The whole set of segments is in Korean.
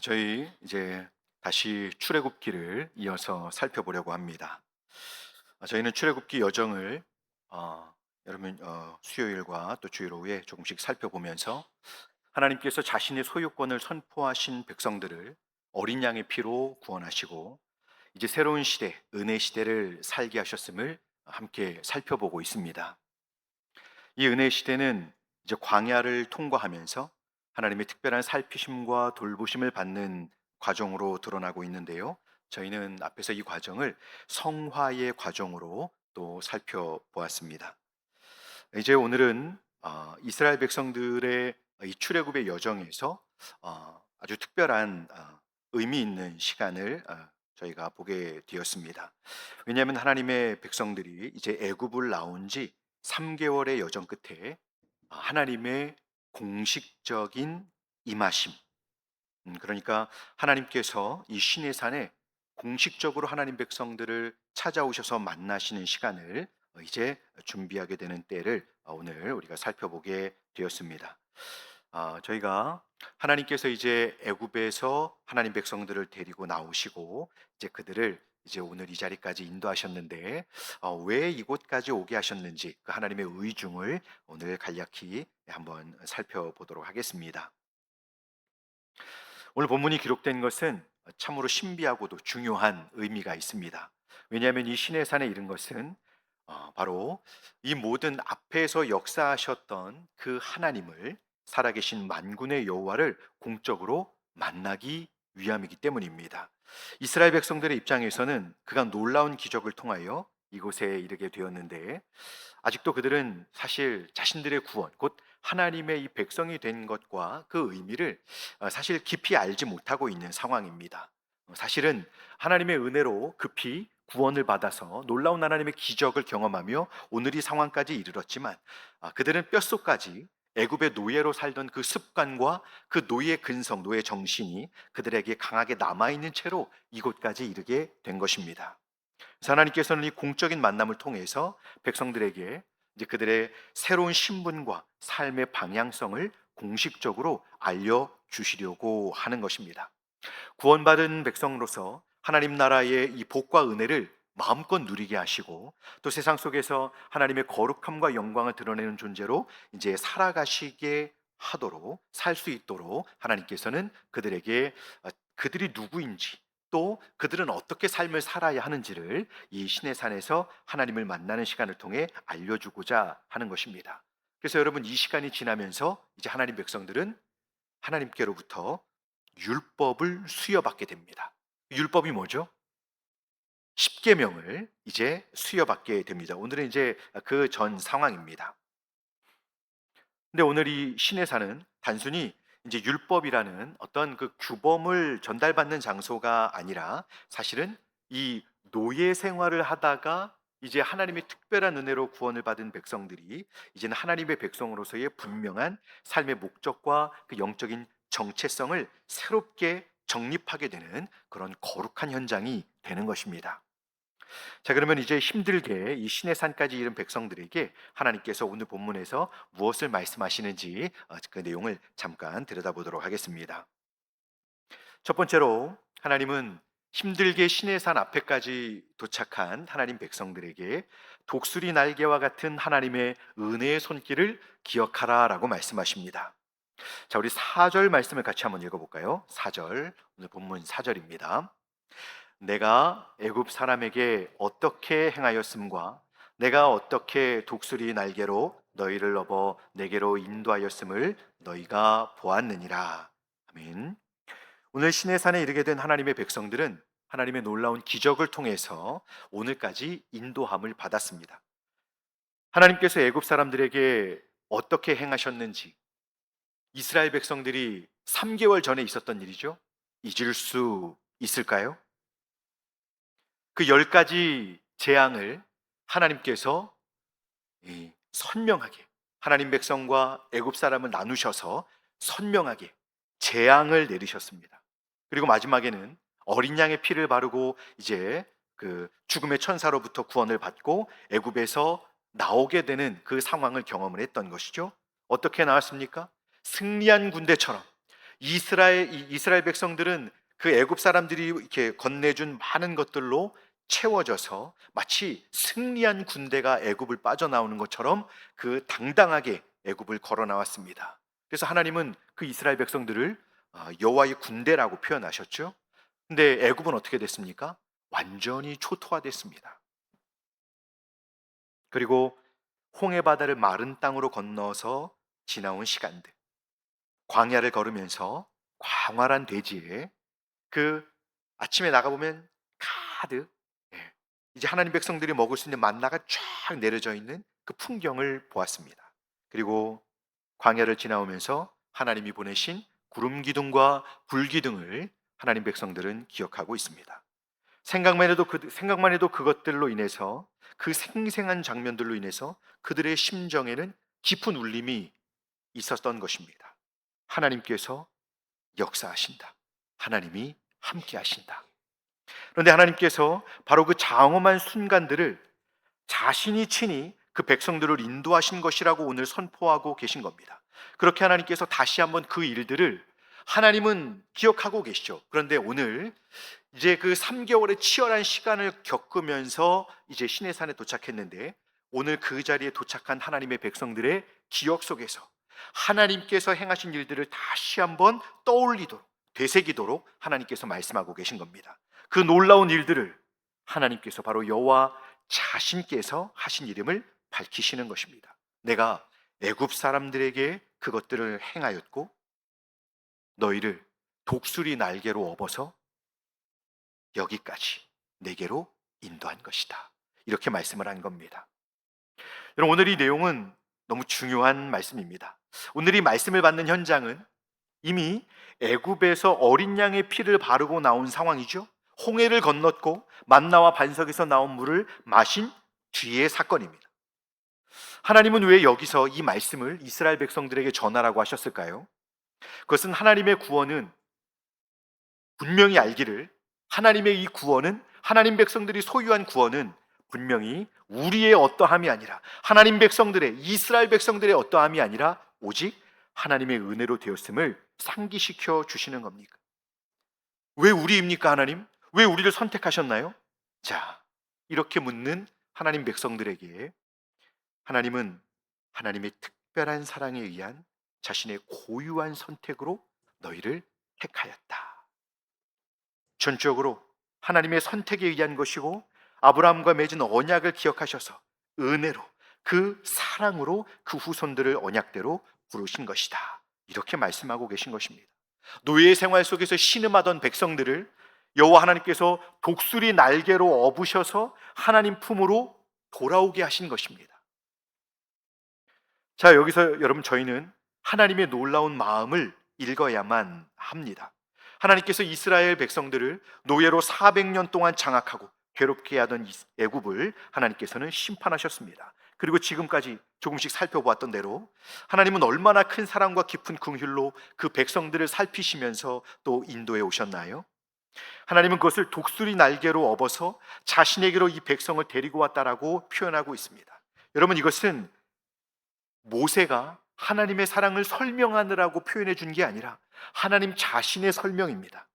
저희 이제 다시 출애굽기를 이어서 살펴보려고 합니다. 저희는 출애굽기 여정을 여러분 수요일과 또 주일 오후에 조금씩 살펴보면서 하나님께서 자신의 소유권을 선포하신 백성들을 어린 양의 피로 구원하시고 이제 새로운 시대, 은혜 시대를 살게 하셨음을 함께 살펴보고 있습니다. 이 은혜 시대는 이제 광야를 통과하면서 하나님의 특별한 살피심과 돌보심을 받는 과정으로 드러나고 있는데요. 저희는 앞에서 이 과정을 성화의 과정으로 또 살펴보았습니다. 이제 오늘은 이스라엘 백성들의 이 출애굽의 여정에서 아주 특별한 의미 있는 시간을 저희가 보게 되었습니다. 왜냐하면 하나님의 백성들이 이제 애굽을 나온 지 3개월의 여정 끝에 하나님의 공식적인 임하심, 그러니까 하나님께서 이 시내 산에 공식적으로 하나님 백성들을 찾아오셔서 만나시는 시간을 이제 준비하게 되는 때를 오늘 우리가 살펴보게 되었습니다. 저희가 하나님께서 이제 애굽에서 하나님 백성들을 데리고 나오시고 이제 그들을 이제 오늘 이 자리까지 인도하셨는데 왜 이곳까지 오게 하셨는지 그 하나님의 의중을 오늘 간략히 한번 살펴보도록 하겠습니다. 오늘 본문이 기록된 것은 참으로 신비하고도 중요한 의미가 있습니다. 왜냐하면 이 시내 산에 이른 것은 바로 이 모든 앞에서 역사하셨던 그 하나님을 살아계신 만군의 여호와를 공적으로 만나기 위함이기 때문입니다. 이스라엘 백성들의 입장에서는 그가 놀라운 기적을 통하여 이곳에 이르게 되었는데 아직도 그들은 사실 자신들의 구원, 곧 하나님의 이 백성이 된 것과 그 의미를 사실 깊이 알지 못하고 있는 상황입니다. 사실은 하나님의 은혜로 급히 구원을 받아서 놀라운 하나님의 기적을 경험하며 오늘 이 상황까지 이르렀지만 그들은 뼛속까지 애굽의 노예로 살던 그 습관과 그 노예 근성, 노예 정신이 그들에게 강하게 남아있는 채로 이곳까지 이르게 된 것입니다. 그래서 하나님께서는 이 공적인 만남을 통해서 백성들에게 이제 그들의 새로운 신분과 삶의 방향성을 공식적으로 알려주시려고 하는 것입니다. 구원받은 백성으로서 하나님 나라의 이 복과 은혜를 마음껏 누리게 하시고 또 세상 속에서 하나님의 거룩함과 영광을 드러내는 존재로 이제 살아가시게 하도록 살 수 있도록 하나님께서는 그들에게 그들이 누구인지 또 그들은 어떻게 삶을 살아야 하는지를 이 신의 산에서 하나님을 만나는 시간을 통해 알려주고자 하는 것입니다. 그래서 여러분 이 시간이 지나면서 이제 하나님 백성들은 하나님께로부터 율법을 수여받게 됩니다. 율법이 뭐죠? 십계명을 이제 수여받게 됩니다. 오늘은 이제 그 전 상황입니다. 근데 오늘 이 시내사는 단순히 이제 율법이라는 어떤 그 규범을 전달받는 장소가 아니라 사실은 이 노예 생활을 하다가 이제 하나님의 특별한 은혜로 구원을 받은 백성들이 이제는 하나님의 백성으로서의 분명한 삶의 목적과 그 영적인 정체성을 새롭게 정립하게 되는 그런 거룩한 현장이 되는 것입니다. 자, 그러면 이제 힘들게 이 신의 산까지 이른 백성들에게 하나님께서 오늘 본문에서 무엇을 말씀하시는지 그 내용을 잠깐 들여다보도록 하겠습니다. 첫 번째로 하나님은 힘들게 신의 산 앞에까지 도착한 하나님 백성들에게 독수리 날개와 같은 하나님의 은혜의 손길을 기억하라라고 말씀하십니다. 자, 우리 4절 말씀을 같이 한번 읽어볼까요? 4절, 오늘 본문 4절입니다. 내가 애굽 사람에게 어떻게 행하였음과 내가 어떻게 독수리 날개로 너희를 업어 내게로 인도하였음을 너희가 보았느니라. 아멘. 오늘 시내산에 이르게 된 하나님의 백성들은 하나님의 놀라운 기적을 통해서 오늘까지 인도함을 받았습니다. 하나님께서 애굽 사람들에게 어떻게 행하셨는지 이스라엘 백성들이 3개월 전에 있었던 일이죠. 잊을 수 있을까요? 그 10가지 재앙을 하나님께서 선명하게 하나님 백성과 애굽 사람을 나누셔서 선명하게 재앙을 내리셨습니다. 그리고 마지막에는 어린 양의 피를 바르고 이제 그 죽음의 천사로부터 구원을 받고 애굽에서 나오게 되는 그 상황을 경험을 했던 것이죠. 어떻게 나왔습니까? 승리한 군대처럼 이스라엘 백성들은 그 애굽 사람들이 이렇게 건네준 많은 것들로 채워져서 마치 승리한 군대가 애굽을 빠져나오는 것처럼 그 당당하게 애굽을 걸어 나왔습니다. 그래서 하나님은 그 이스라엘 백성들을 여호와의 군대라고 표현하셨죠. 근데 애굽은 어떻게 됐습니까? 완전히 초토화됐습니다. 그리고 홍해 바다를 마른 땅으로 건너서 지나온 시간들, 광야를 걸으면서 광활한 대지에 그 아침에 나가보면 가득, 예, 이제 하나님 백성들이 먹을 수 있는 만나가 쫙 내려져 있는 그 풍경을 보았습니다. 그리고 광야를 지나오면서 하나님이 보내신 구름 기둥과 불 기둥을 하나님 백성들은 기억하고 있습니다. 생각만 해도 그것들로 인해서, 그 생생한 장면들로 인해서 그들의 심정에는 깊은 울림이 있었던 것입니다. 하나님께서 역사하신다. 하나님이 함께 하신다. 그런데 하나님께서 바로 그 장엄한 순간들을 자신이 친히 그 백성들을 인도하신 것이라고 오늘 선포하고 계신 겁니다. 그렇게 하나님께서 다시 한번 그 일들을 하나님은 기억하고 계시죠. 그런데 오늘 이제 그 3개월의 치열한 시간을 겪으면서 이제 시내산에 도착했는데, 오늘 그 자리에 도착한 하나님의 백성들의 기억 속에서 하나님께서 행하신 일들을 다시 한번 떠올리도록, 되새기도록 하나님께서 말씀하고 계신 겁니다. 그 놀라운 일들을 하나님께서 바로 여호와 자신께서 하신 이름을 밝히시는 것입니다. 내가 애굽 사람들에게 그것들을 행하였고 너희를 독수리 날개로 업어서 여기까지 내게로 인도한 것이다. 이렇게 말씀을 한 겁니다. 여러분, 오늘 이 내용은 너무 중요한 말씀입니다. 오늘 이 말씀을 받는 현장은 이미 애굽에서 어린 양의 피를 바르고 나온 상황이죠. 홍해를 건넜고 만나와 반석에서 나온 물을 마신 뒤의 사건입니다. 하나님은 왜 여기서 이 말씀을 이스라엘 백성들에게 전하라고 하셨을까요? 그것은 하나님의 구원은, 분명히 알기를, 하나님의 이 구원은, 하나님 백성들이 소유한 구원은 분명히 우리의 어떠함이 아니라, 하나님 백성들의, 이스라엘 백성들의 어떠함이 아니라 오직 하나님의 은혜로 되었음을 상기시켜 주시는 겁니까? 왜 우리입니까, 하나님? 왜 우리를 선택하셨나요? 자, 이렇게 묻는 하나님 백성들에게 하나님은 하나님의 특별한 사랑에 의한 자신의 고유한 선택으로 너희를 택하였다. 전적으로 하나님의 선택에 의한 것이고, 아브라함과 맺은 언약을 기억하셔서 은혜로, 그 사랑으로 그 후손들을 언약대로 부르신 것이다. 이렇게 말씀하고 계신 것입니다. 노예 생활 속에서 신음하던 백성들을 여호와 하나님께서 독수리 날개로 업으셔서 하나님 품으로 돌아오게 하신 것입니다. 자, 여기서 여러분, 저희는 하나님의 놀라운 마음을 읽어야만 합니다. 하나님께서 이스라엘 백성들을 노예로 400년 동안 장악하고 괴롭게 하던 애굽을 하나님께서는 심판하셨습니다. 그리고 지금까지 조금씩 살펴보았던 대로 하나님은 얼마나 큰 사랑과 깊은 긍휼로 그 백성들을 살피시면서 또 인도해 오셨나요? 하나님은 그것을 독수리 날개로 업어서 자신에게로 이 백성을 데리고 왔다라고 표현하고 있습니다. 여러분, 이것은 모세가 하나님의 사랑을 설명하느라고 표현해 준 게 아니라 하나님 자신의 설명입니다.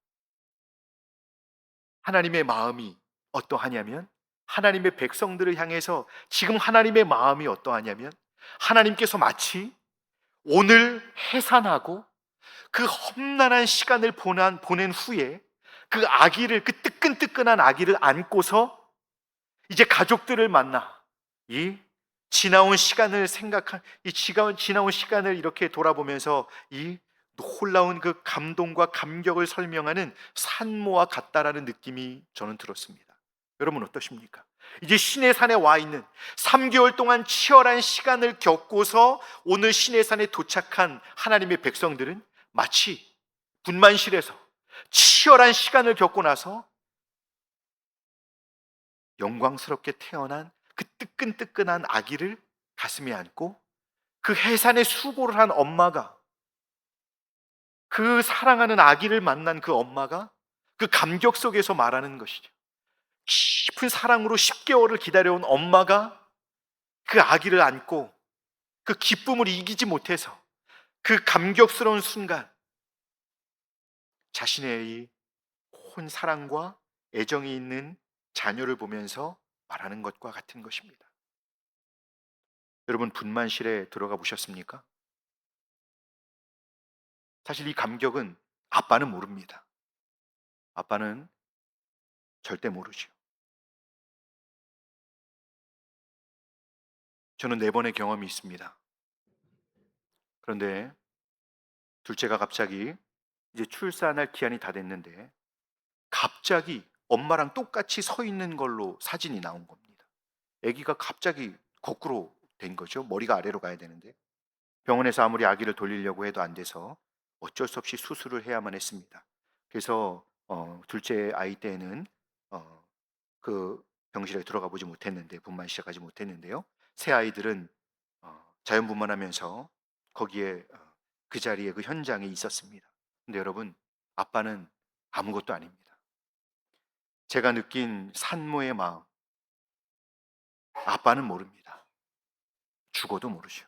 하나님의 마음이 어떠하냐면, 하나님의 백성들을 향해서 지금 하나님의 마음이 어떠하냐면, 하나님께서 마치 오늘 해산하고 그 험난한 시간을 보낸 후에 그 아기를, 그 뜨끈뜨끈한 아기를 안고서 이제 가족들을 만나 이 지나온 시간을 지나온 시간을 이렇게 돌아보면서 이 놀라운 그 감동과 감격을 설명하는 산모와 같다라는 느낌이 저는 들었습니다. 여러분 어떠십니까? 이제 시내산에 와 있는 3개월 동안 치열한 시간을 겪고서 오늘 시내산에 도착한 하나님의 백성들은 마치 분만실에서 치열한 시간을 겪고 나서 영광스럽게 태어난 그 뜨끈뜨끈한 아기를 가슴에 안고 그 해산에 수고를 한 엄마가, 그 사랑하는 아기를 만난 그 엄마가 그 감격 속에서 말하는 것이죠. 깊은 사랑으로 10개월을 기다려온 엄마가 그 아기를 안고 그 기쁨을 이기지 못해서 그 감격스러운 순간 자신의 이 온 사랑과 애정이 있는 자녀를 보면서 말하는 것과 같은 것입니다. 여러분, 분만실에 들어가 보셨습니까? 사실 이 감격은 아빠는 모릅니다. 아빠는 절대 모르죠. 저는 4번의 경험이 있습니다. 그런데 둘째가 갑자기 이제 출산할 기한이 다 됐는데 갑자기 엄마랑 똑같이 서 있는 걸로 사진이 나온 겁니다. 아기가 갑자기 거꾸로 된 거죠. 머리가 아래로 가야 되는데. 병원에서 아무리 아기를 돌리려고 해도 안 돼서 어쩔 수 없이 수술을 해야만 했습니다. 그래서 둘째 아이 때에는 어, 그 병실에 들어가 보지 못했는데, 분만 시작하지 못했는데요. 새 아이들은 자연분만하면서 거기에 그 자리에 그 현장에 있었습니다. 근데 여러분, 아빠는 아무것도 아닙니다. 제가 느낀 산모의 마음, 아빠는 모릅니다. 죽어도 모르죠.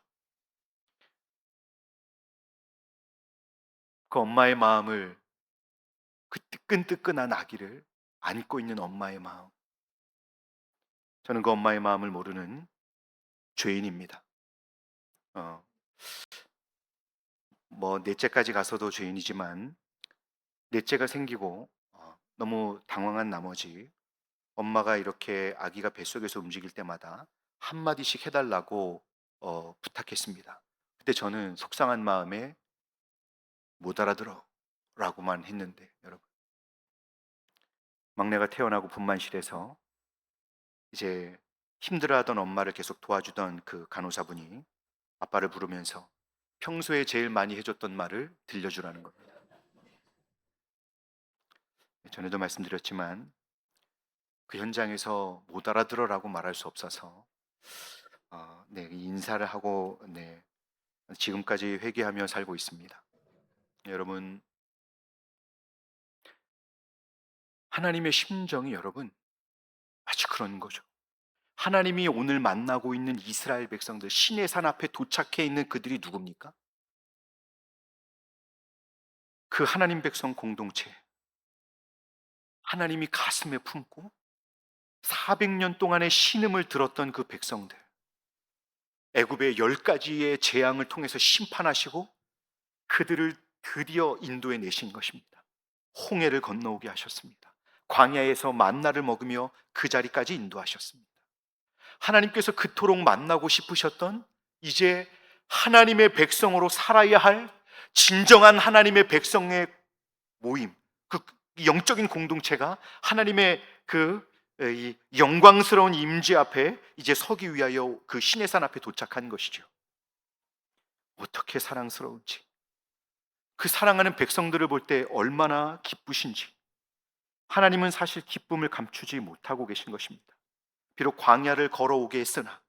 그 엄마의 마음을, 그 뜨끈뜨끈한 아기를 안고 있는 엄마의 마음, 저는 그 엄마의 마음을 모르는 죄인입니다. 어, 뭐 넷째까지 가서도 죄인이지만 넷째가 생기고 너무 당황한 나머지 엄마가 이렇게 아기가 뱃속에서 움직일 때마다 한마디씩 해달라고 부탁했습니다. 그때 저는 속상한 마음에 못 알아들어 라고만 했는데, 여러분, 막내가 태어나고 분만실에서 이제 힘들어하던 엄마를 계속 도와주던 그 간호사분이 아빠를 부르면서 평소에 제일 많이 해줬던 말을 들려주라는 겁니다. 전에도 말씀드렸지만 그 현장에서 못 알아들어라고 말할 수 없어서 네, 인사를 하고, 네, 지금까지 회개하며 살고 있습니다. 여러분, 하나님의 심정이, 여러분, 마치 그런 거죠. 하나님이 오늘 만나고 있는 이스라엘 백성들, 신의 산 앞에 도착해 있는 그들이 누굽니까? 그 하나님 백성 공동체, 하나님이 가슴에 품고 400년 동안의 신음을 들었던 그 백성들, 애굽의 10가지의 재앙을 통해서 심판하시고 그들을 드디어 인도해 내신 것입니다. 홍해를 건너오게 하셨습니다. 광야에서 만나를 먹으며 그 자리까지 인도하셨습니다. 하나님께서 그토록 만나고 싶으셨던, 이제 하나님의 백성으로 살아야 할 진정한 하나님의 백성의 모임, 그 영적인 공동체가 하나님의 이 영광스러운 임재 앞에 이제 서기 위하여 그 신의 산 앞에 도착한 것이죠. 어떻게 사랑스러운지, 그 사랑하는 백성들을 볼 때 얼마나 기쁘신지. 하나님은 사실 기쁨을 감추지 못하고 계신 것입니다. 비록 광야를 걸어오게 했으나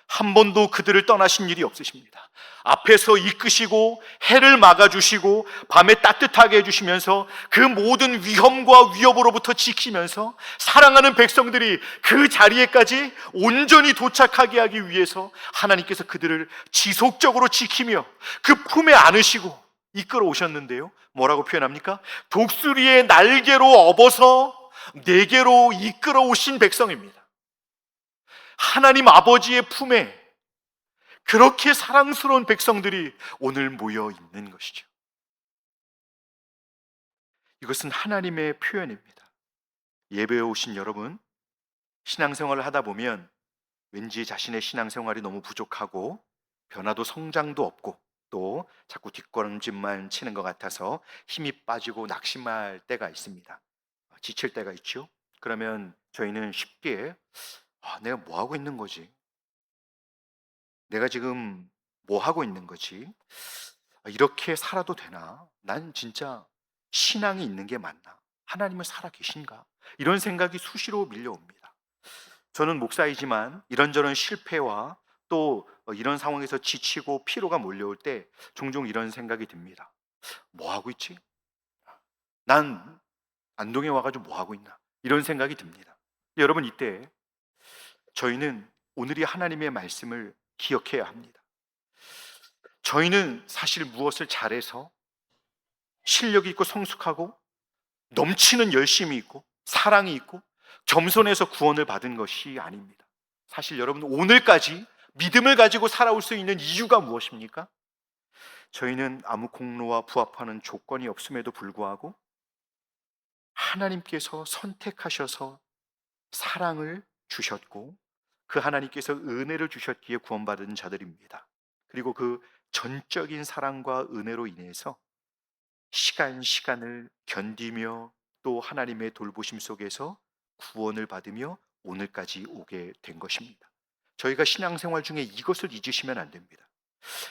한 번도 그들을 떠나신 일이 없으십니다. 앞에서 이끄시고 해를 막아주시고 밤에 따뜻하게 해주시면서 그 모든 위험과 위협으로부터 지키면서 사랑하는 백성들이 그 자리에까지 온전히 도착하게 하기 위해서 하나님께서 그들을 지속적으로 지키며 그 품에 안으시고 이끌어 오셨는데요, 뭐라고 표현합니까? 독수리의 날개로 업어서 내게로 이끌어 오신 백성입니다. 하나님 아버지의 품에 그렇게 사랑스러운 백성들이 오늘 모여 있는 것이죠. 이것은 하나님의 표현입니다. 예배에 오신 여러분, 신앙생활을 하다 보면 왠지 자신의 신앙생활이 너무 부족하고 변화도 성장도 없고 또 자꾸 뒷걸음질만 치는 것 같아서 힘이 빠지고 낙심할 때가 있습니다. 지칠 때가 있죠. 그러면 저희는 쉽게 내가 뭐 하고 있는 거지? 내가 지금 뭐 하고 있는 거지? 이렇게 살아도 되나? 난 진짜 신앙이 있는 게 맞나? 하나님은 살아 계신가? 이런 생각이 수시로 밀려옵니다. 저는 목사이지만 이런저런 실패와 또 이런 상황에서 지치고 피로가 몰려올 때 종종 이런 생각이 듭니다. 뭐 하고 있지? 난 안동에 와가지고 뭐 하고 있나? 이런 생각이 듭니다. 여러분, 이때 저희는 오늘이 하나님의 말씀을 기억해야 합니다. 저희는 사실 무엇을 잘해서 실력이 있고 성숙하고 넘치는 열심이 있고 사랑이 있고 겸손해서 구원을 받은 것이 아닙니다. 사실 여러분, 오늘까지 믿음을 가지고 살아올 수 있는 이유가 무엇입니까? 저희는 아무 공로와 부합하는 조건이 없음에도 불구하고 하나님께서 선택하셔서 사랑을 주셨고, 그 하나님께서 은혜를 주셨기에 구원받은 자들입니다. 그리고 그 전적인 사랑과 은혜로 인해서 시간을 견디며 또 하나님의 돌보심 속에서 구원을 받으며 오늘까지 오게 된 것입니다. 저희가 신앙생활 중에 이것을 잊으시면 안 됩니다.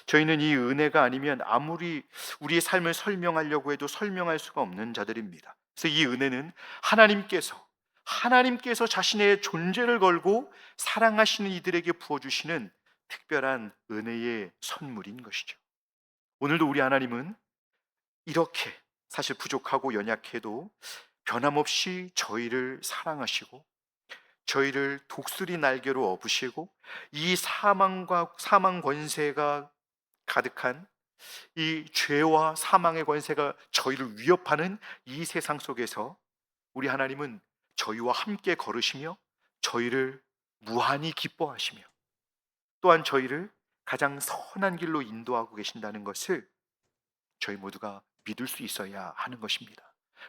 저희는 이 은혜가 아니면 아무리 우리의 삶을 설명하려고 해도 설명할 수가 없는 자들입니다. 그래서 이 은혜는 하나님께서 자신의 존재를 걸고 사랑하시는 이들에게 부어주시는 특별한 은혜의 선물인 것이죠. 오늘도 우리 하나님은 이렇게 사실 부족하고 연약해도 변함없이 저희를 사랑하시고 저희를 독수리 날개로 업으시고 이 사망 권세가 가득한 이 죄와 사망의 권세가 저희를 위협하는 이 세상 속에서 우리 하나님은 저희와 함께 걸으시며 저희를 무한히 기뻐하시며 또한 저희를 가장 선한 길로 인도하고 계신다는 것을 저희 모두가 믿을 수 있어야 하는 것입니다.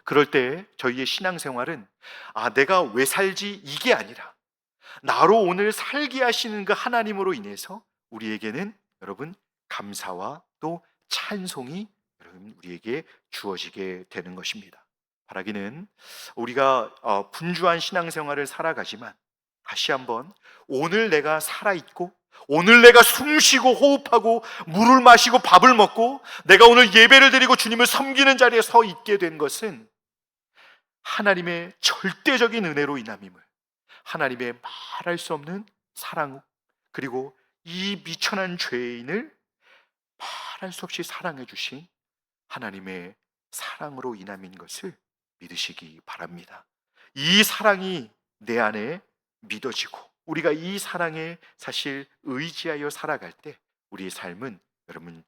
그럴 때 저희의 신앙생활은 내가 왜 살지 이게 아니라 나로 오늘 살게 하시는 그 하나님으로 인해서 우리에게는 여러분 감사와 또 찬송이 여러분 우리에게 주어지게 되는 것입니다. 바라기는 우리가 분주한 신앙생활을 살아가지만 다시 한번 오늘 내가 살아있고 오늘 내가 숨쉬고 호흡하고 물을 마시고 밥을 먹고 내가 오늘 예배를 드리고 주님을 섬기는 자리에 서 있게 된 것은 하나님의 절대적인 은혜로 인함임을, 하나님의 말할 수 없는 사랑, 그리고 이 미천한 죄인을 말할 수 없이 사랑해 주신 하나님의 사랑으로 인함인 것을 믿으시기 바랍니다. 이 사랑이 내 안에 믿어지고 우리가 이 사랑에 사실 의지하여 살아갈 때 우리의 삶은 여러분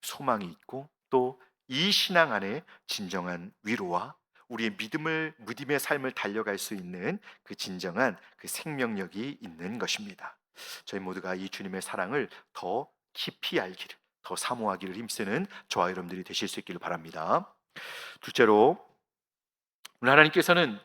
소망이 있고 또 이 신앙 안에 진정한 위로와 우리의 믿음의 삶을 달려갈 수 있는 그 진정한 그 생명력이 있는 것입니다. 저희 모두가 이 주님의 사랑을 더 깊이 알기를, 더 사모하기를 힘쓰는 저와 여러분들이 되실 수 있기를 바랍니다. 둘째로, 오늘 하나님께서는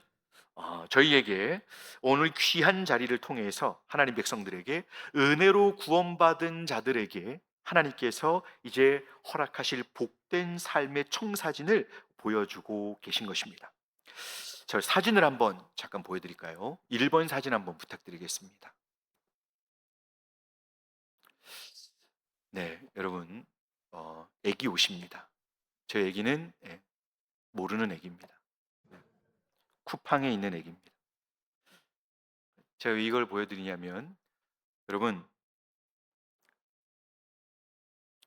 저희에게 오늘 귀한 자리를 통해서 하나님 백성들에게 은혜로 구원받은 자들에게 하나님께서 이제 허락하실 복된 삶의 청사진을 보여주고 계신 것입니다. 저 사진을 한번 잠깐 보여드릴까요? 1번 사진 한번 부탁드리겠습니다. 네, 여러분 애기 옷입니다. 저 애기는 모르는 애기입니다. 쿠팡에 있는 애기입니다. 제가 이걸 보여드리냐면 여러분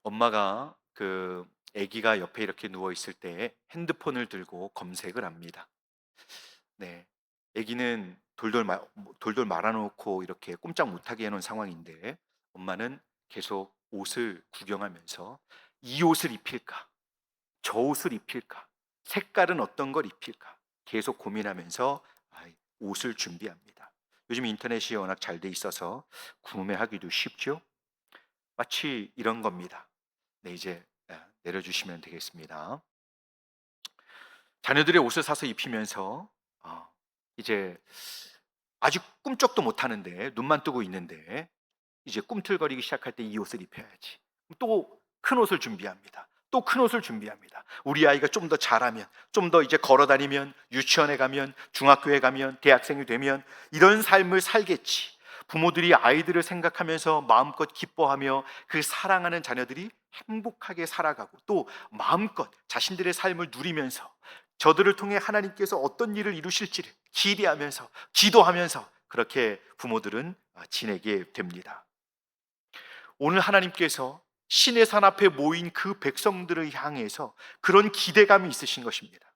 엄마가 그 아기가 옆에 이렇게 누워 있을 때 핸드폰을 들고 검색을 합니다. 네, 아기는 돌돌 말아놓고 이렇게 꼼짝 못하게 해놓은 상황인데 엄마는 계속 옷을 구경하면서 이 옷을 입힐까, 저 옷을 입힐까, 색깔은 어떤 걸 입힐까 계속 고민하면서 옷을 준비합니다. 요즘 인터넷이 워낙 잘 돼 있어서 구매하기도 쉽죠. 마치 이런 겁니다. 네, 이제 내려주시면 되겠습니다. 자녀들의 옷을 사서 입히면서 이제 아직 꿈쩍도 못 하는데 눈만 뜨고 있는데 이제 꿈틀거리기 시작할 때 이 옷을 입혀야지. 또 큰 옷을 준비합니다. 또 큰 옷을 준비합니다. 우리 아이가 좀 더 자라면, 좀 더 이제 걸어 다니면, 유치원에 가면, 중학교에 가면, 대학생이 되면 이런 삶을 살겠지. 부모들이 아이들을 생각하면서 마음껏 기뻐하며 그 사랑하는 자녀들이 행복하게 살아가고 또 마음껏 자신들의 삶을 누리면서 저들을 통해 하나님께서 어떤 일을 이루실지를 기대하면서 기도하면서 그렇게 부모들은 지내게 됩니다. 오늘 하나님께서 신의 산 앞에 모인 그 백성들을 향해서 그런 기대감이 있으신 것입니다.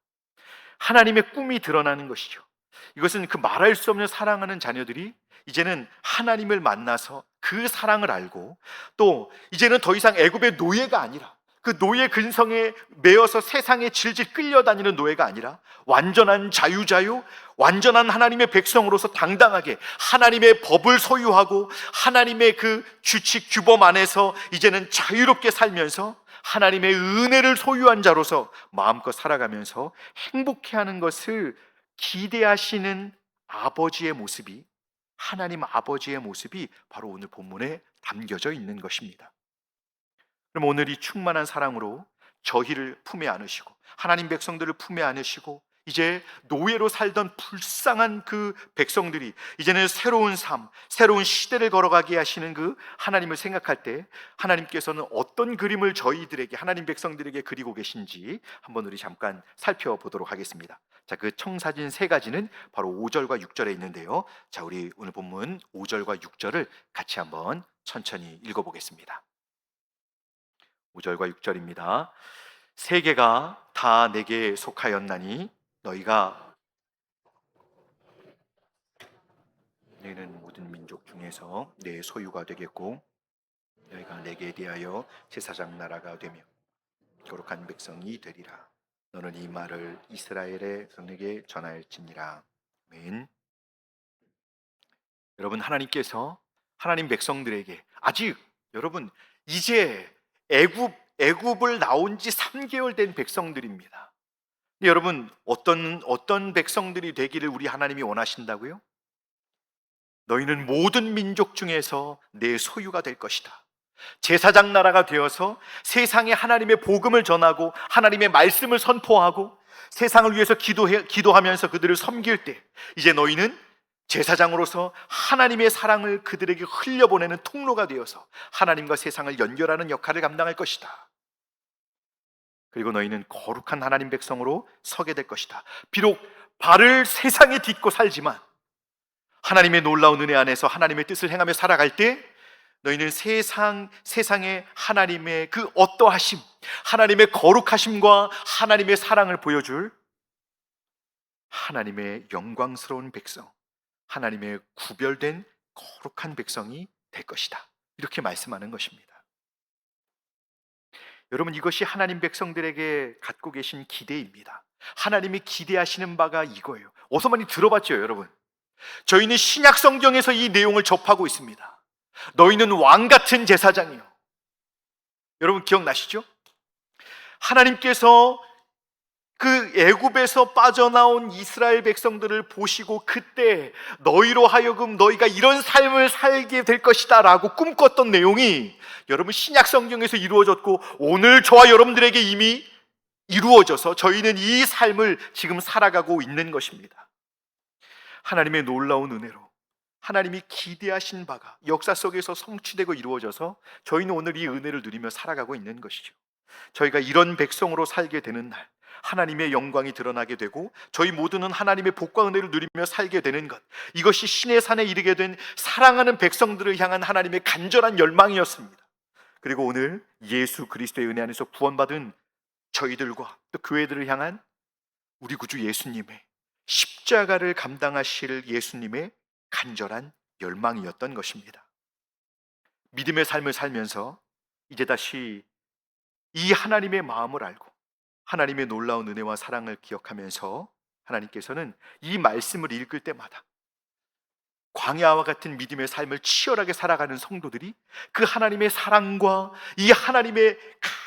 하나님의 꿈이 드러나는 것이죠. 이것은 그 말할 수 없는 사랑하는 자녀들이 이제는 하나님을 만나서 그 사랑을 알고 또 이제는 더 이상 애굽의 노예가 아니라 그 노예 근성에 매여서 세상에 질질 끌려다니는 노예가 아니라 완전한 자유, 완전한 하나님의 백성으로서 당당하게 하나님의 법을 소유하고 하나님의 그 규칙 규범 안에서 이제는 자유롭게 살면서 하나님의 은혜를 소유한 자로서 마음껏 살아가면서 행복해하는 것을 기대하시는 아버지의 모습이, 하나님 아버지의 모습이 바로 오늘 본문에 담겨져 있는 것입니다. 그럼 오늘 이 충만한 사랑으로 저희를 품에 안으시고 하나님 백성들을 품에 안으시고 이제 노예로 살던 불쌍한 그 백성들이 이제는 새로운 삶, 새로운 시대를 걸어가게 하시는 그 하나님을 생각할 때 하나님께서는 어떤 그림을 저희들에게, 하나님 백성들에게 그리고 계신지 한번 우리 잠깐 살펴보도록 하겠습니다. 자, 그 청사진 세 가지는 바로 5절과 6절에 있는데요. 자, 우리 오늘 본문 5절과 6절을 같이 한번 천천히 읽어보겠습니다. 5절과 6절입니다. 세계가 다 내게 속하였나니 너희는 모든 민족 중에서 내 소유가 되겠고 너희가 내게 대하여 제사장 나라가 되며 거룩한 백성이 되리라. 너는 이 말을 이스라엘의 백성에게 전하였지니라. 아멘. 여러분, 하나님께서 하나님 백성들에게 아직 여러분 이제 애굽을 나온 지 3개월 된 백성들입니다. 여러분, 어떤 백성들이 되기를 우리 하나님이 원하신다고요? 너희는 모든 민족 중에서 내 소유가 될 것이다. 제사장 나라가 되어서 세상에 하나님의 복음을 전하고 하나님의 말씀을 선포하고 세상을 위해서 기도하면서 그들을 섬길 때 이제 너희는 제사장으로서 하나님의 사랑을 그들에게 흘려보내는 통로가 되어서 하나님과 세상을 연결하는 역할을 감당할 것이다. 그리고 너희는 거룩한 하나님 백성으로 서게 될 것이다. 비록 발을 세상에 딛고 살지만 하나님의 놀라운 은혜 안에서 하나님의 뜻을 행하며 살아갈 때 너희는 세상에 하나님의 그 어떠하심, 하나님의 거룩하심과 하나님의 사랑을 보여줄 하나님의 영광스러운 백성, 하나님의 구별된 거룩한 백성이 될 것이다. 이렇게 말씀하는 것입니다. 여러분, 이것이 하나님 백성들에게 갖고 계신 기대입니다. 하나님이 기대하시는 바가 이거예요. 어서 많이 들어봤죠, 여러분? 저희는 신약 성경에서 이 내용을 접하고 있습니다. 너희는 왕 같은 제사장이요. 여러분 기억나시죠? 하나님께서 그 애굽에서 빠져나온 이스라엘 백성들을 보시고 그때 너희로 하여금 너희가 이런 삶을 살게 될 것이다 라고 꿈꿨던 내용이 여러분 신약 성경에서 이루어졌고 오늘 저와 여러분들에게 이미 이루어져서 저희는 이 삶을 지금 살아가고 있는 것입니다. 하나님의 놀라운 은혜로 하나님이 기대하신 바가 역사 속에서 성취되고 이루어져서 저희는 오늘 이 은혜를 누리며 살아가고 있는 것이죠. 저희가 이런 백성으로 살게 되는 날 하나님의 영광이 드러나게 되고 저희 모두는 하나님의 복과 은혜를 누리며 살게 되는 것, 이것이 신의 산에 이르게 된 사랑하는 백성들을 향한 하나님의 간절한 열망이었습니다. 그리고 오늘 예수 그리스도의 은혜 안에서 구원받은 저희들과 또 교회들을 향한 우리 구주 예수님의 십자가를 감당하실 예수님의 간절한 열망이었던 것입니다. 믿음의 삶을 살면서 이제 다시 이 하나님의 마음을 알고 하나님의 놀라운 은혜와 사랑을 기억하면서 하나님께서는 이 말씀을 읽을 때마다 광야와 같은 믿음의 삶을 치열하게 살아가는 성도들이 그 하나님의 사랑과 이 하나님의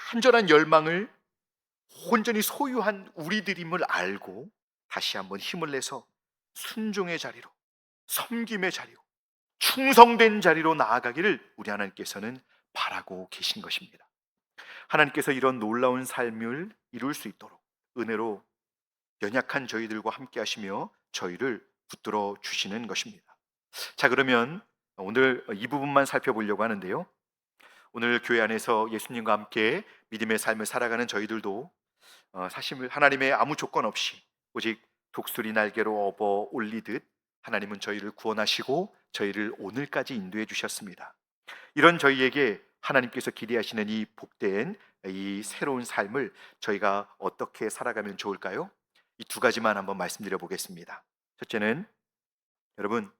간절한 열망을 온전히 소유한 우리들임을 알고 다시 한번 힘을 내서 순종의 자리로, 섬김의 자리로, 충성된 자리로 나아가기를 우리 하나님께서는 바라고 계신 것입니다. 하나님께서 이런 놀라운 삶을 이룰 수 있도록 은혜로 연약한 저희들과 함께 하시며 저희를 붙들어 주시는 것입니다. 자, 그러면 오늘 이 부분만 살펴보려고 하는데요. 오늘 교회 안에서 예수님과 함께 믿음의 삶을 살아가는 저희들도 사실 하나님의 아무 조건 없이 오직 독수리 날개로 업어 올리듯 하나님은 저희를 구원하시고 저희를 오늘까지 인도해 주셨습니다. 이런 저희에게 하나님께서 기대하시는 이 복된 이 새로운 삶을 저희가 어떻게 살아가면 좋을까요? 이 두 가지만 한번 말씀드려 보겠습니다. 첫째는 여러분,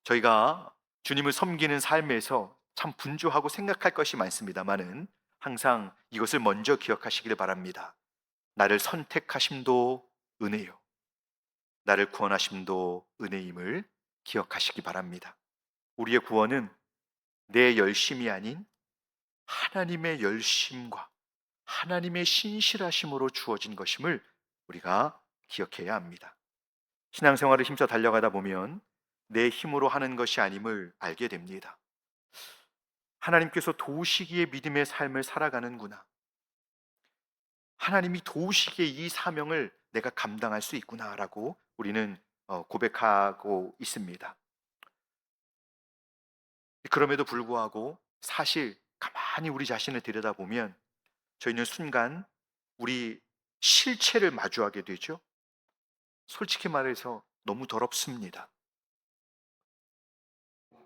저희가 주님을 섬기는 삶에서 참 분주하고 생각할 것이 많습니다만은 항상 이것을 먼저 기억하시길 바랍니다. 나를 선택하심도 은혜요, 나를 구원하심도 은혜임을 기억하시기 바랍니다. 우리의 구원은 내 열심이 아닌 하나님의 열심과 하나님의 신실하심으로 주어진 것임을 우리가 기억해야 합니다. 신앙생활을 힘써 달려가다 보면 내 힘으로 하는 것이 아님을 알게 됩니다. 하나님께서 도우시기에 믿음의 삶을 살아가는구나, 하나님이 도우시기에 이 사명을 내가 감당할 수 있구나라고 우리는 고백하고 있습니다. 그럼에도 불구하고 사실 가만히 우리 자신을 들여다보면 저희는 순간 우리 실체를 마주하게 되죠. 솔직히 말해서 너무 더럽습니다.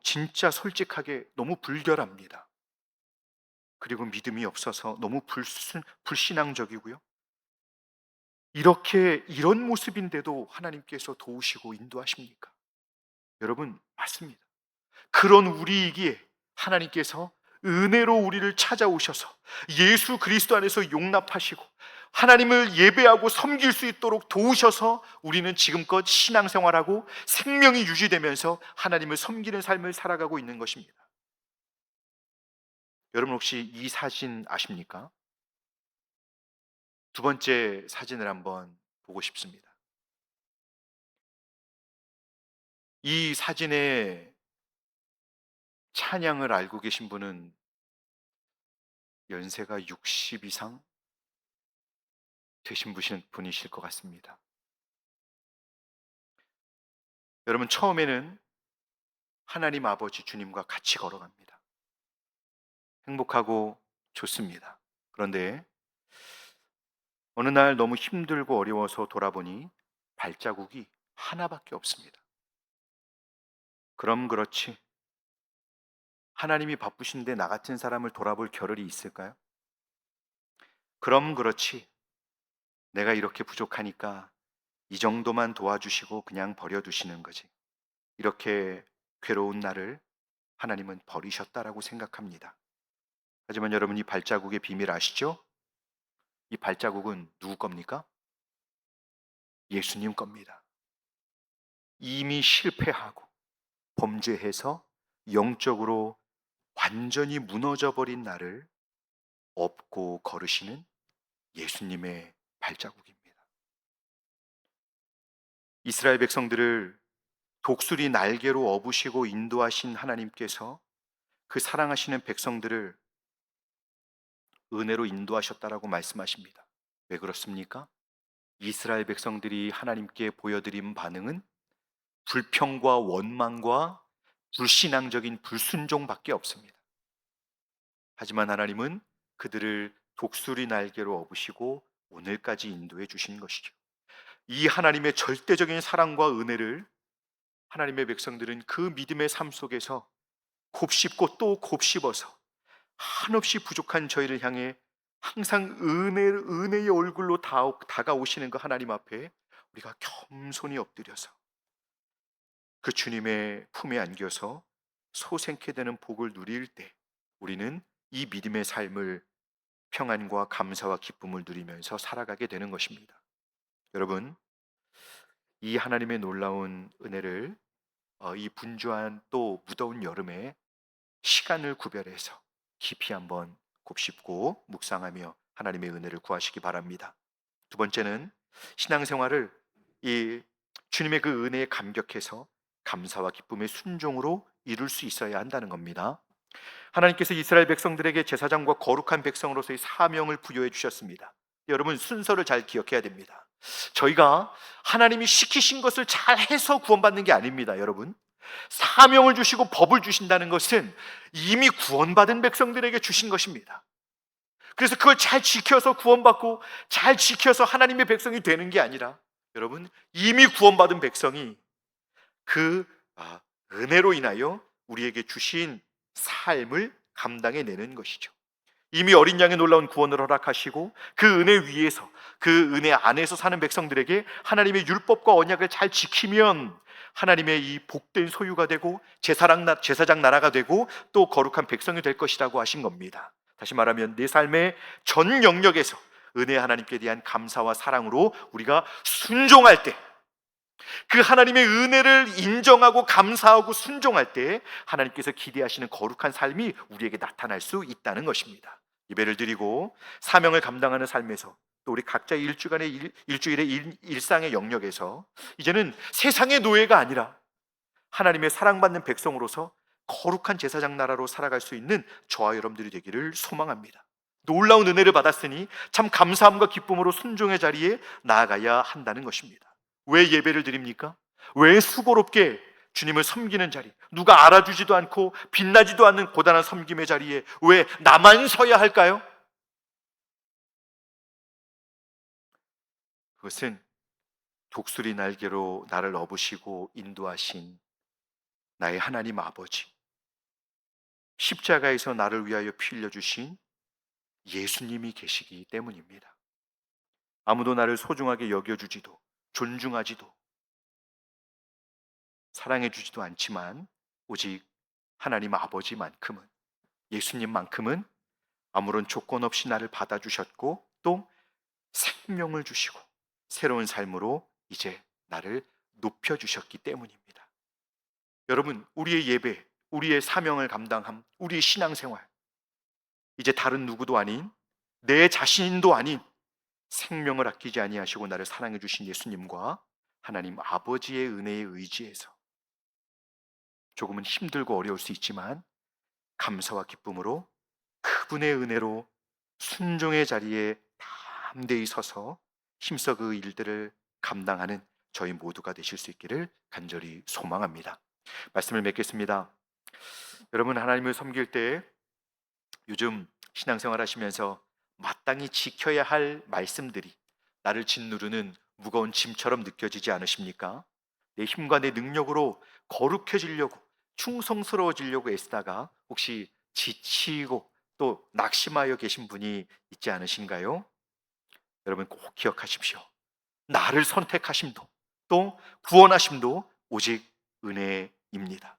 진짜 솔직하게 너무 불결합니다. 그리고 믿음이 없어서 너무 불신앙적이고요. 이런 모습인데도 하나님께서 도우시고 인도하십니까? 여러분, 맞습니다. 그런 우리이기에 하나님께서 은혜로 우리를 찾아오셔서 예수 그리스도 안에서 용납하시고 하나님을 예배하고 섬길 수 있도록 도우셔서 우리는 지금껏 신앙생활하고 생명이 유지되면서 하나님을 섬기는 삶을 살아가고 있는 것입니다. 여러분, 혹시 이 사진 아십니까? 두 번째 사진을 한번 보고 싶습니다. 이 사진의 찬양을 알고 계신 분은 연세가 60 이상 되신 분이실 것 같습니다. 여러분, 처음에는 하나님 아버지 주님과 같이 걸어갑니다. 행복하고 좋습니다. 그런데 어느 날 너무 힘들고 어려워서 돌아보니 발자국이 하나밖에 없습니다. 그럼 그렇지, 하나님이 바쁘신데 나 같은 사람을 돌아볼 겨를이 있을까요? 그럼 그렇지, 내가 이렇게 부족하니까 이 정도만 도와주시고 그냥 버려두시는 거지, 이렇게 괴로운 나를 하나님은 버리셨다라고 생각합니다. 하지만 여러분, 이 발자국의 비밀 아시죠? 이 발자국은 누구 겁니까? 예수님 겁니다. 이미 실패하고 범죄해서 영적으로 완전히 무너져 버린 나를 업고 걸으시는 예수님의 발자국입니다. 이스라엘 백성들을 독수리 날개로 업으시고 인도하신 하나님께서 그 사랑하시는 백성들을 은혜로 인도하셨다라고 말씀하십니다. 왜 그렇습니까? 이스라엘 백성들이 하나님께 보여드린 반응은 불평과 원망과 불신앙적인 불순종밖에 없습니다. 하지만 하나님은 그들을 독수리 날개로 업으시고 오늘까지 인도해 주신 것이죠. 이 하나님의 절대적인 사랑과 은혜를 하나님의 백성들은 그 믿음의 삶 속에서 곱씹고 또 곱씹어서 한없이 부족한 저희를 향해 항상 은혜의 얼굴로 다가오시는 그 하나님 앞에 우리가 겸손히 엎드려서 그 주님의 품에 안겨서 소생케 되는 복을 누릴 때 우리는 이 믿음의 삶을 평안과 감사와 기쁨을 누리면서 살아가게 되는 것입니다. 여러분, 이 하나님의 놀라운 은혜를 이 분주한 또 무더운 여름에 시간을 구별해서 깊이 한번 곱씹고 묵상하며 하나님의 은혜를 구하시기 바랍니다. 두 번째는 신앙생활을 이 주님의 그 은혜에 감격해서 감사와 기쁨의 순종으로 이룰 수 있어야 한다는 겁니다. 하나님께서 이스라엘 백성들에게 제사장과 거룩한 백성으로서의 사명을 부여해 주셨습니다. 여러분, 순서를 잘 기억해야 됩니다. 저희가 하나님이 시키신 것을 잘 해서 구원받는 게 아닙니다. 여러분, 사명을 주시고 법을 주신다는 것은 이미 구원받은 백성들에게 주신 것입니다. 그래서 그걸 잘 지켜서 구원받고 잘 지켜서 하나님의 백성이 되는 게 아니라, 여러분, 이미 구원받은 백성이 그 은혜로 인하여 우리에게 주신 삶을 감당해내는 것이죠. 이미 어린 양의 놀라운 구원을 허락하시고 그 은혜 위에서, 그 은혜 안에서 사는 백성들에게 하나님의 율법과 언약을 잘 지키면 하나님의 이 복된 소유가 되고 제사장 나라가 되고 또 거룩한 백성이 될 것이라고 하신 겁니다. 다시 말하면 내 삶의 전 영역에서 은혜 하나님께 대한 감사와 사랑으로 우리가 순종할 때, 그 하나님의 은혜를 인정하고 감사하고 순종할 때 하나님께서 기대하시는 거룩한 삶이 우리에게 나타날 수 있다는 것입니다. 예배를 드리고 사명을 감당하는 삶에서, 또 우리 각자의 일주일의 일상의 영역에서 이제는 세상의 노예가 아니라 하나님의 사랑받는 백성으로서 거룩한 제사장 나라로 살아갈 수 있는 저와 여러분들이 되기를 소망합니다. 놀라운 은혜를 받았으니 참 감사함과 기쁨으로 순종의 자리에 나아가야 한다는 것입니다. 왜 예배를 드립니까? 왜 수고롭게 주님을 섬기는 자리, 누가 알아주지도 않고 빛나지도 않는 고단한 섬김의 자리에 왜 나만 서야 할까요? 그것은 독수리 날개로 나를 업으시고 인도하신 나의 하나님 아버지, 십자가에서 나를 위하여 피 흘려주신 예수님이 계시기 때문입니다. 아무도 나를 소중하게 여겨주지도 존중하지도 사랑해주지도 않지만 오직 하나님 아버지만큼은, 예수님만큼은 아무런 조건 없이 나를 받아주셨고 또 생명을 주시고 새로운 삶으로 이제 나를 높여주셨기 때문입니다. 여러분, 우리의 예배, 우리의 사명을 감당함, 우리의 신앙생활, 이제 다른 누구도 아닌 내 자신도 아닌 생명을 아끼지 아니하시고 나를 사랑해 주신 예수님과 하나님 아버지의 은혜에 의지해서 조금은 힘들고 어려울 수 있지만 감사와 기쁨으로 그분의 은혜로 순종의 자리에 담대히 서서 힘써 그 일들을 감당하는 저희 모두가 되실 수 있기를 간절히 소망합니다. 말씀을 맺겠습니다. 여러분, 하나님을 섬길 때 요즘 신앙생활 하시면서 마땅히 지켜야 할 말씀들이 나를 짓누르는 무거운 짐처럼 느껴지지 않으십니까? 내 힘과 내 능력으로 거룩해지려고, 충성스러워지려고 애쓰다가 혹시 지치고 또 낙심하여 계신 분이 있지 않으신가요? 여러분, 꼭 기억하십시오. 나를 선택하심도 또 구원하심도 오직 은혜입니다.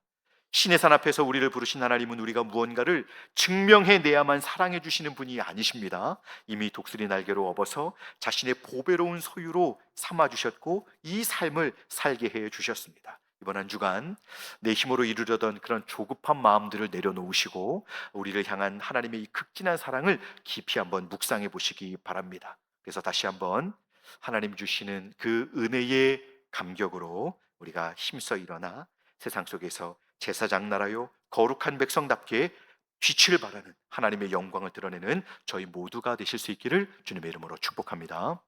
신의 산 앞에서 우리를 부르신 하나님은 우리가 무언가를 증명해내야만 사랑해 주시는 분이 아니십니다. 이미 독수리 날개로 업어서 자신의 보배로운 소유로 삼아주셨고 이 삶을 살게 해 주셨습니다. 이번 한 주간 내 힘으로 이루려던 그런 조급한 마음들을 내려놓으시고 우리를 향한 하나님의 이 극진한 사랑을 깊이 한번 묵상해 보시기 바랍니다. 그래서 다시 한번 하나님 주시는 그 은혜의 감격으로 우리가 힘써 일어나 세상 속에서 제사장 나라요 거룩한 백성답게 빛을 발하는 하나님의 영광을 드러내는 저희 모두가 되실 수 있기를 주님의 이름으로 축복합니다.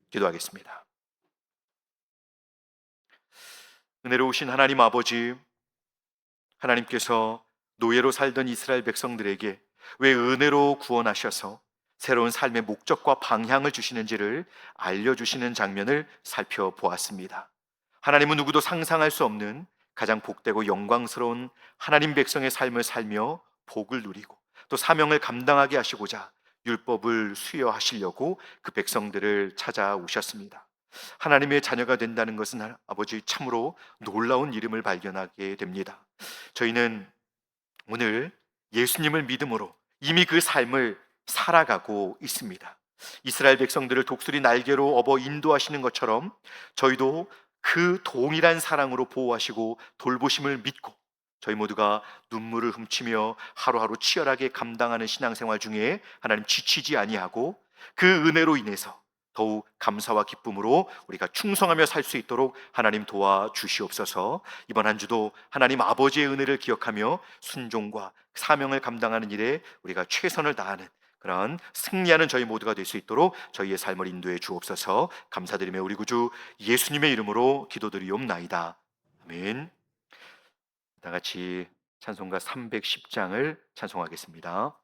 기도하겠습니다. 은혜로우신 하나님 아버지, 하나님께서 노예로 살던 이스라엘 백성들에게 왜 은혜로 구원하셔서 새로운 삶의 목적과 방향을 주시는지를 알려주시는 장면을 살펴보았습니다. 하나님은 누구도 상상할 수 없는 가장 복되고 영광스러운 하나님 백성의 삶을 살며 복을 누리고 또 사명을 감당하게 하시고자 율법을 수여하시려고 그 백성들을 찾아오셨습니다. 하나님의 자녀가 된다는 것은 아버지 참으로 놀라운 이름을 발견하게 됩니다. 저희는 오늘 예수님을 믿음으로 이미 그 삶을 살아가고 있습니다. 이스라엘 백성들을 독수리 날개로 업어 인도하시는 것처럼 저희도 그 동일한 사랑으로 보호하시고 돌보심을 믿고 저희 모두가 눈물을 훔치며 하루하루 치열하게 감당하는 신앙생활 중에 하나님 지치지 아니하고 그 은혜로 인해서 더욱 감사와 기쁨으로 우리가 충성하며 살 수 있도록 하나님 도와주시옵소서. 이번 한 주도 하나님 아버지의 은혜를 기억하며 순종과 사명을 감당하는 일에 우리가 최선을 다하는 그런 승리하는 저희 모두가 될 수 있도록 저희의 삶을 인도해 주옵소서. 감사드리며 우리 구주 예수님의 이름으로 기도드리옵나이다. 아멘. 다 같이 찬송가 310장을 찬송하겠습니다.